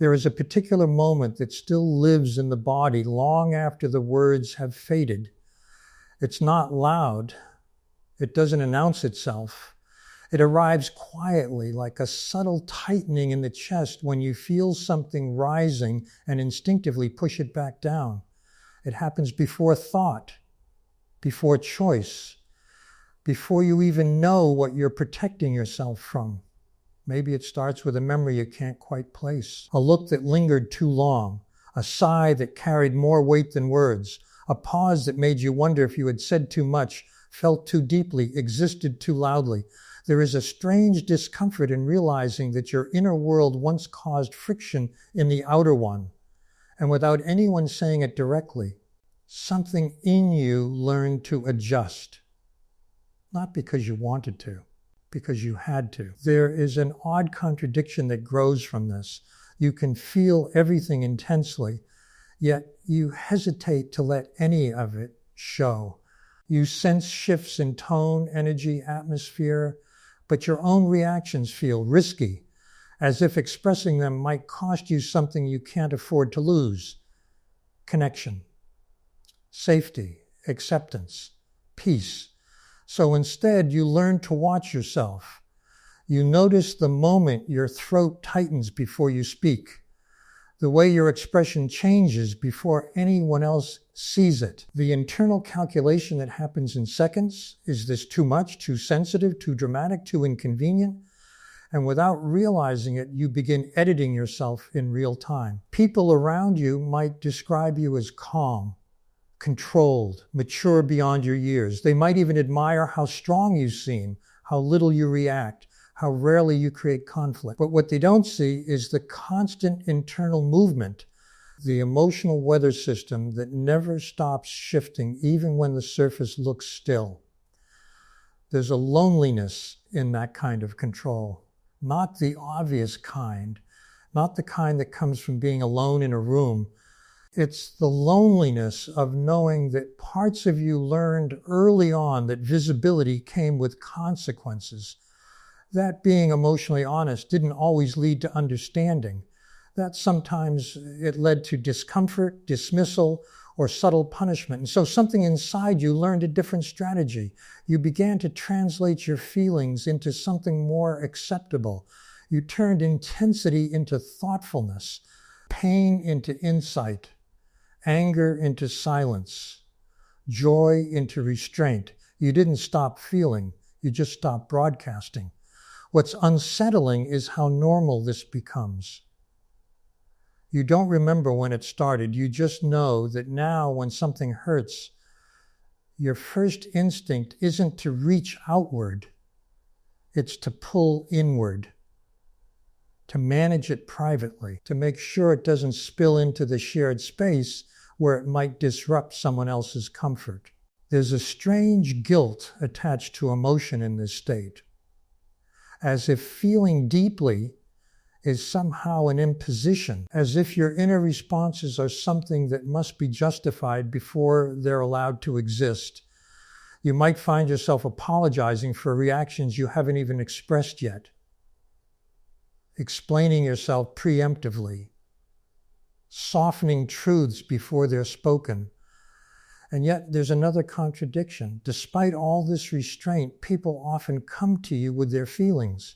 There is a particular moment that still lives in the body long after the words have faded. It's not loud. It doesn't announce itself. It arrives quietly, like a subtle tightening in the chest when you feel something rising and instinctively push it back down. It happens before thought, before choice, before you even know what you're protecting yourself from. Maybe it starts with a memory you can't quite place, a look that lingered too long, a sigh that carried more weight than words, a pause that made you wonder if you had said too much, felt too deeply, existed too loudly. There is a strange discomfort in realizing that your inner world once caused friction in the outer one, and without anyone saying it directly, something in you learned to adjust. Not because you wanted to, because you had to. There is an odd contradiction that grows from this. You can feel everything intensely, yet you hesitate to let any of it show. You sense shifts in tone, energy, atmosphere, but your own reactions feel risky, as if expressing them might cost you something you can't afford to lose. Connection, safety, acceptance, peace. So instead, you learn to watch yourself. You notice the moment your throat tightens before you speak, the way your expression changes before anyone else sees it. The internal calculation that happens in seconds, is this too much, too sensitive, too dramatic, too inconvenient? And without realizing it, you begin editing yourself in real time. People around you might describe you as calm, controlled, mature beyond your years. They might even admire how strong you seem, how little you react, how rarely you create conflict. But what they don't see is the constant internal movement, the emotional weather system that never stops shifting even when the surface looks still. There's a loneliness in that kind of control, not the obvious kind, not the kind that comes from being alone in a room. It's the loneliness of knowing that parts of you learned early on that visibility came with consequences. That being emotionally honest didn't always lead to understanding. That sometimes it led to discomfort, dismissal, or subtle punishment. And so something inside you learned a different strategy. You began to translate your feelings into something more acceptable. You turned intensity into thoughtfulness, pain into insight, anger into silence, joy into restraint. You didn't stop feeling, you just stopped broadcasting. What's unsettling is how normal this becomes. You don't remember when it started. You just know that now when something hurts, your first instinct isn't to reach outward. It's to pull inward, to manage it privately, to make sure it doesn't spill into the shared space where it might disrupt someone else's comfort. There's a strange guilt attached to emotion in this state, as if feeling deeply is somehow an imposition, as if your inner responses are something that must be justified before they're allowed to exist. You might find yourself apologizing for reactions you haven't even expressed yet, explaining yourself preemptively, softening truths before they're spoken. And yet there's another contradiction. Despite all this restraint, people often come to you with their feelings.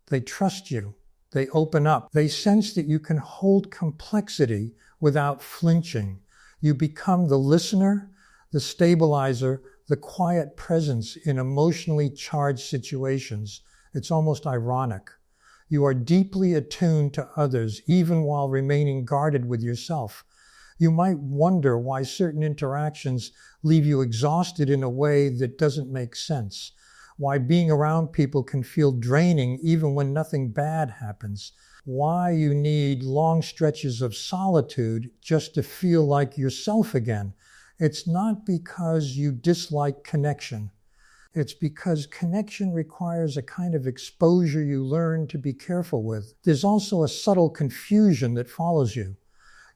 They trust you. They open up. They sense that you can hold complexity without flinching. You become the listener, the stabilizer, the quiet presence in emotionally charged situations. It's almost ironic. You are deeply attuned to others, even while remaining guarded with yourself. You might wonder why certain interactions leave you exhausted in a way that doesn't make sense. Why being around people can feel draining even when nothing bad happens. Why you need long stretches of solitude just to feel like yourself again. It's not because you dislike connection. It's because connection requires a kind of exposure you learn to be careful with. There's also a subtle confusion that follows you.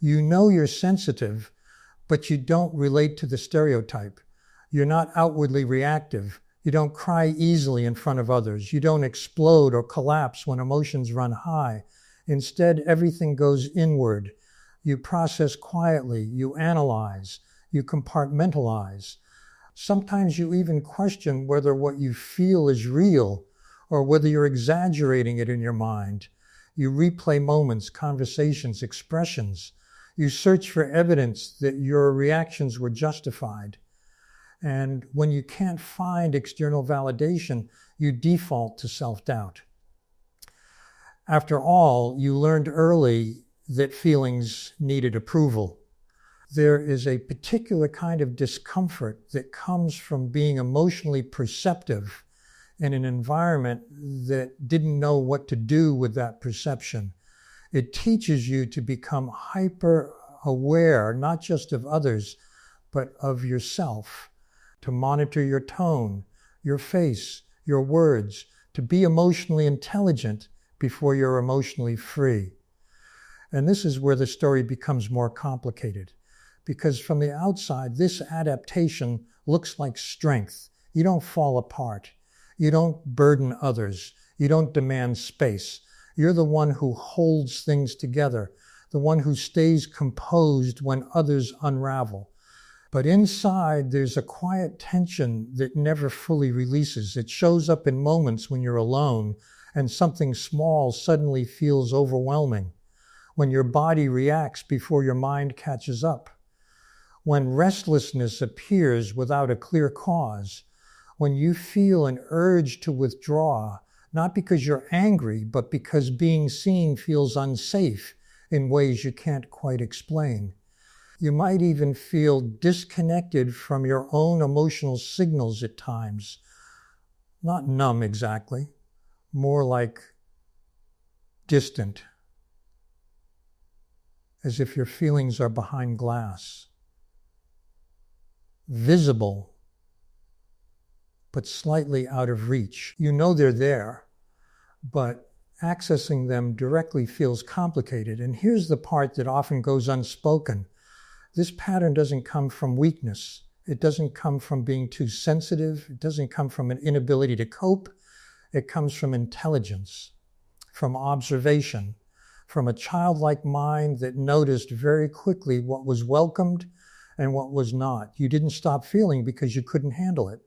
You know you're sensitive, but you don't relate to the stereotype. You're not outwardly reactive. You don't cry easily in front of others. You don't explode or collapse when emotions run high. Instead, everything goes inward. You process quietly, you analyze, you compartmentalize. Sometimes you even question whether what you feel is real or whether you're exaggerating it in your mind. You replay moments, conversations, expressions. You search for evidence that your reactions were justified. And when you can't find external validation, you default to self-doubt. After all, you learned early that feelings needed approval. There is a particular kind of discomfort that comes from being emotionally perceptive in an environment that didn't know what to do with that perception. It teaches you to become hyper-aware, not just of others, but of yourself, to monitor your tone, your face, your words, to be emotionally intelligent before you're emotionally free. And this is where the story becomes more complicated, because from the outside, this adaptation looks like strength. You don't fall apart. You don't burden others. You don't demand space. You're the one who holds things together, the one who stays composed when others unravel. But inside, there's a quiet tension that never fully releases. It shows up in moments when you're alone and something small suddenly feels overwhelming, when your body reacts before your mind catches up, when restlessness appears without a clear cause, when you feel an urge to withdraw, not because you're angry, but because being seen feels unsafe in ways you can't quite explain. You might even feel disconnected from your own emotional signals at times. Not numb exactly, more like distant, as if your feelings are behind glass. Visible, but slightly out of reach. You know they're there, but accessing them directly feels complicated. And here's the part that often goes unspoken. This pattern doesn't come from weakness. It doesn't come from being too sensitive. It doesn't come from an inability to cope. It comes from intelligence, from observation, from a childlike mind that noticed very quickly what was welcomed and what was not. You didn't stop feeling because you couldn't handle it.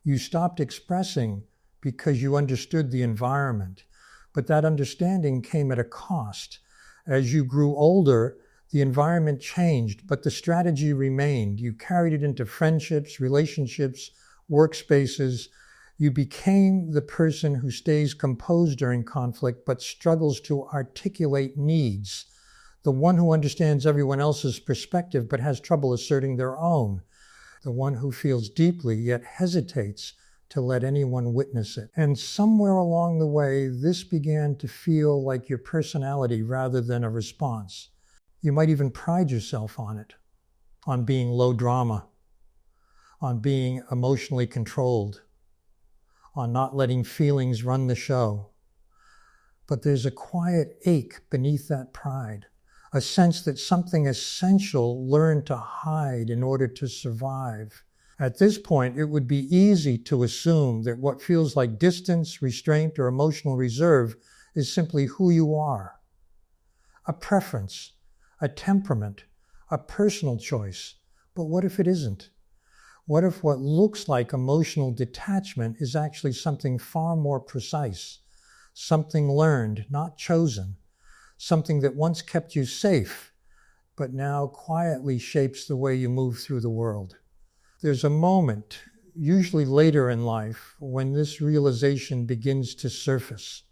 You stopped expressing because you understood the environment. But that understanding came at a cost. As you grew older, the environment changed, but the strategy remained. You carried it into friendships, relationships, workspaces. You became the person who stays composed during conflict, but struggles to articulate needs. The one who understands everyone else's perspective, but has trouble asserting their own. The one who feels deeply, yet hesitates to let anyone witness it. And somewhere along the way, this began to feel like your personality rather than a response. You might even pride yourself on it, on being low drama, on being emotionally controlled, on not letting feelings run the show. But there's a quiet ache beneath that pride, a sense that something essential learned to hide in order to survive. At this point, it would be easy to assume that what feels like distance, restraint, or emotional reserve is simply who you are. A preference, a temperament, a personal choice. But what if it isn't? What if what looks like emotional detachment is actually something far more precise, something learned, not chosen, something that once kept you safe, but now quietly shapes the way you move through the world? There's a moment, usually later in life, when this realization begins to surface.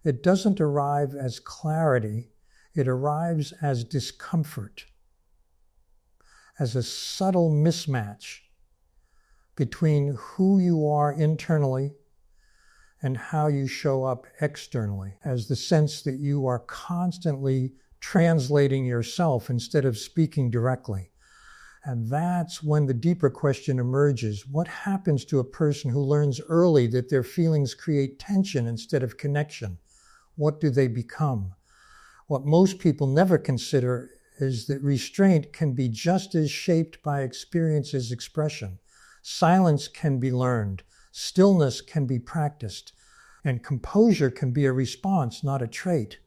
It doesn't arrive as clarity. It arrives as discomfort, as a subtle mismatch between who you are internally and how you show up externally, as the sense that you are constantly translating yourself instead of speaking directly. And that's when the deeper question emerges. What happens to a person who learns early that their feelings create tension instead of connection? What do they become? What most people never consider is that restraint can be just as shaped by experience as expression. Silence can be learned. Stillness can be practiced. And composure can be a response, not a trait.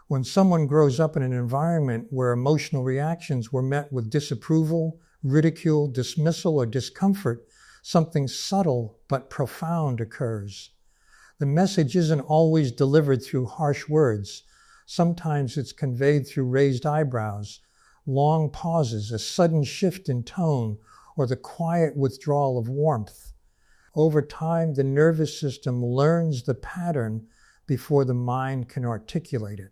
When someone grows up in an environment where emotional reactions were met with disapproval, ridicule, dismissal, or discomfort, something subtle but profound occurs. The message isn't always delivered through harsh words. Sometimes it's conveyed through raised eyebrows, long pauses, a sudden shift in tone, or the quiet withdrawal of warmth. Over time, the nervous system learns the pattern before the mind can articulate it.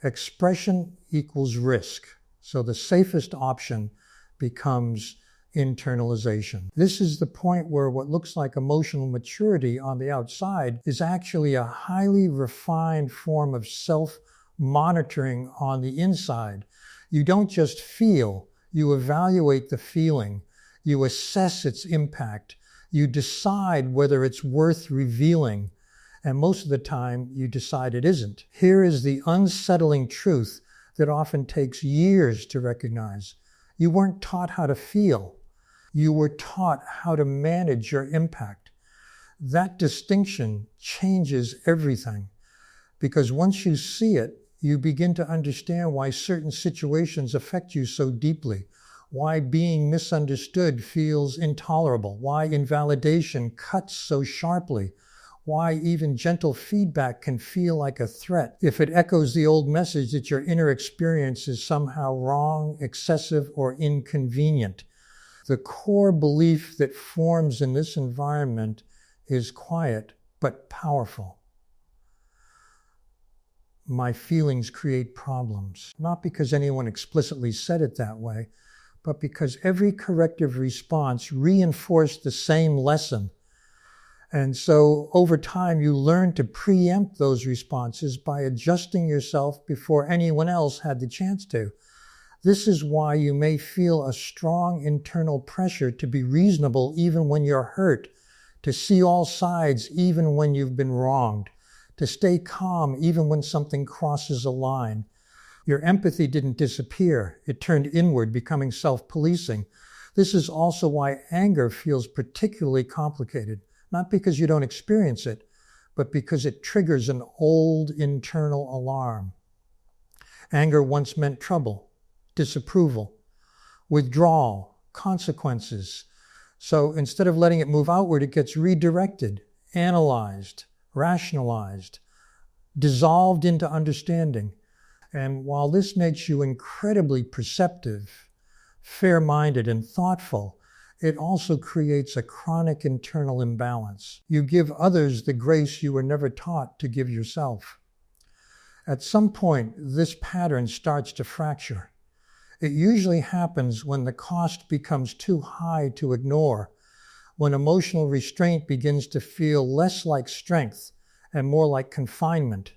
Expression equals risk, so the safest option becomes internalization. This is the point where what looks like emotional maturity on the outside is actually a highly refined form of self-monitoring on the inside. You don't just feel, you evaluate the feeling, you assess its impact, you decide whether it's worth revealing, and most of the time you decide it isn't. Here is the unsettling truth that often takes years to recognize. You weren't taught how to feel. You were taught how to manage your impact. That distinction changes everything, because once you see it, you begin to understand why certain situations affect you so deeply, why being misunderstood feels intolerable, why invalidation cuts so sharply, why even gentle feedback can feel like a threat if it echoes the old message that your inner experience is somehow wrong, excessive, or inconvenient. The core belief that forms in this environment is quiet but powerful. My feelings create problems, not because anyone explicitly said it that way, but because every corrective response reinforced the same lesson. And so over time, you learn to preempt those responses by adjusting yourself before anyone else had the chance to. This is why you may feel a strong internal pressure to be reasonable even when you're hurt, to see all sides even when you've been wronged, to stay calm even when something crosses a line. Your empathy didn't disappear. It turned inward, becoming self-policing. This is also why anger feels particularly complicated, not because you don't experience it, but because it triggers an old internal alarm. Anger once meant trouble, disapproval, withdrawal, consequences. So instead of letting it move outward, it gets redirected, analyzed, rationalized, dissolved into understanding. And while this makes you incredibly perceptive, fair-minded, and thoughtful, it also creates a chronic internal imbalance. You give others the grace you were never taught to give yourself. At some point, this pattern starts to fracture. It usually happens when the cost becomes too high to ignore, when emotional restraint begins to feel less like strength and more like confinement,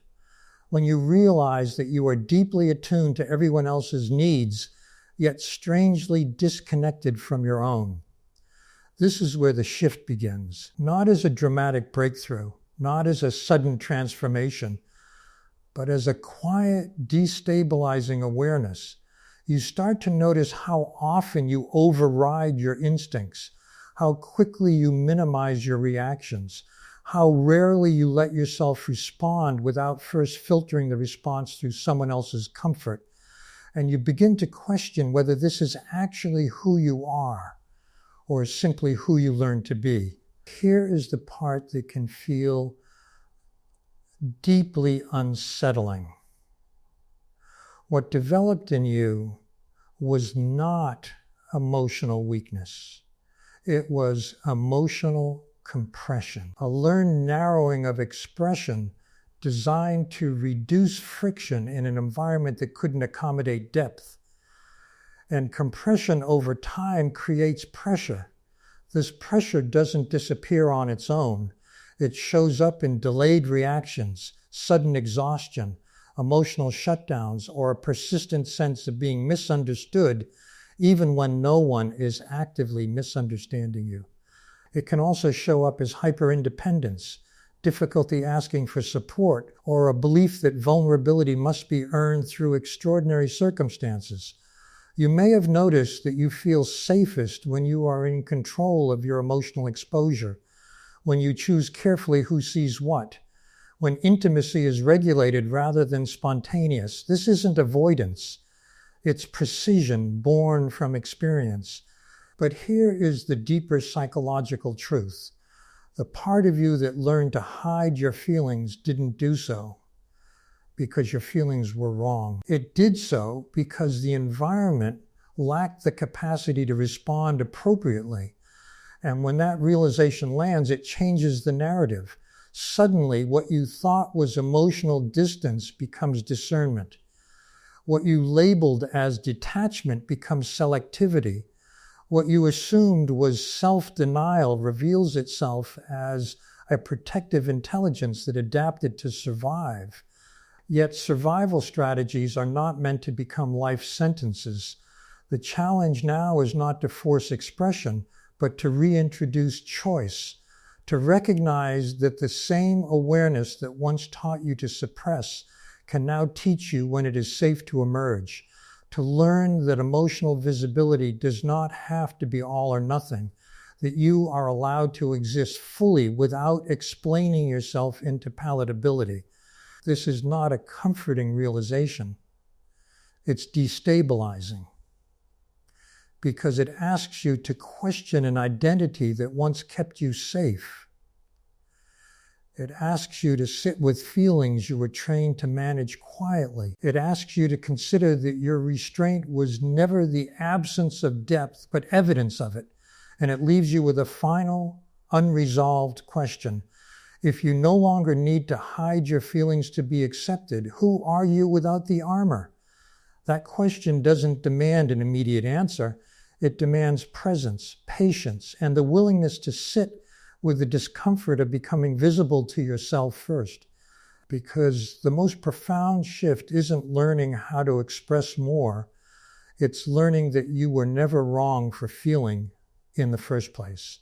when you realize that you are deeply attuned to everyone else's needs, yet strangely disconnected from your own. This is where the shift begins, not as a dramatic breakthrough, not as a sudden transformation, but as a quiet, destabilizing awareness. You start to notice how often you override your instincts, how quickly you minimize your reactions, how rarely you let yourself respond without first filtering the response through someone else's comfort. And you begin to question whether this is actually who you are or simply who you learn to be. Here is the part that can feel deeply unsettling. What developed in you was not emotional weakness. It was emotional compression, a learned narrowing of expression designed to reduce friction in an environment that couldn't accommodate depth. And compression over time creates pressure. This pressure doesn't disappear on its own. It shows up in delayed reactions, sudden exhaustion, emotional shutdowns, or a persistent sense of being misunderstood, even when no one is actively misunderstanding you. It can also show up as hyperindependence, difficulty asking for support, or a belief that vulnerability must be earned through extraordinary circumstances. You may have noticed that you feel safest when you are in control of your emotional exposure, when you choose carefully who sees what, when intimacy is regulated rather than spontaneous. This isn't avoidance. It's precision born from experience. But here is the deeper psychological truth. The part of you that learned to hide your feelings didn't do so because your feelings were wrong. It did so because the environment lacked the capacity to respond appropriately. And when that realization lands, it changes the narrative. Suddenly, what you thought was emotional distance becomes discernment. What you labeled as detachment becomes selectivity. What you assumed was self-denial reveals itself as a protective intelligence that adapted to survive. Yet survival strategies are not meant to become life sentences. The challenge now is not to force expression, but to reintroduce choice, to recognize that the same awareness that once taught you to suppress can now teach you when it is safe to emerge, to learn that emotional visibility does not have to be all or nothing, that you are allowed to exist fully without explaining yourself into palatability. This is not a comforting realization. It's destabilizing, because it asks you to question an identity that once kept you safe. It asks you to sit with feelings you were trained to manage quietly. It asks you to consider that your restraint was never the absence of depth, but evidence of it. And it leaves you with a final, unresolved question. If you no longer need to hide your feelings to be accepted, who are you without the armor? That question doesn't demand an immediate answer. It demands presence, patience, and the willingness to sit with the discomfort of becoming visible to yourself first. Because the most profound shift isn't learning how to express more. It's learning that you were never wrong for feeling in the first place.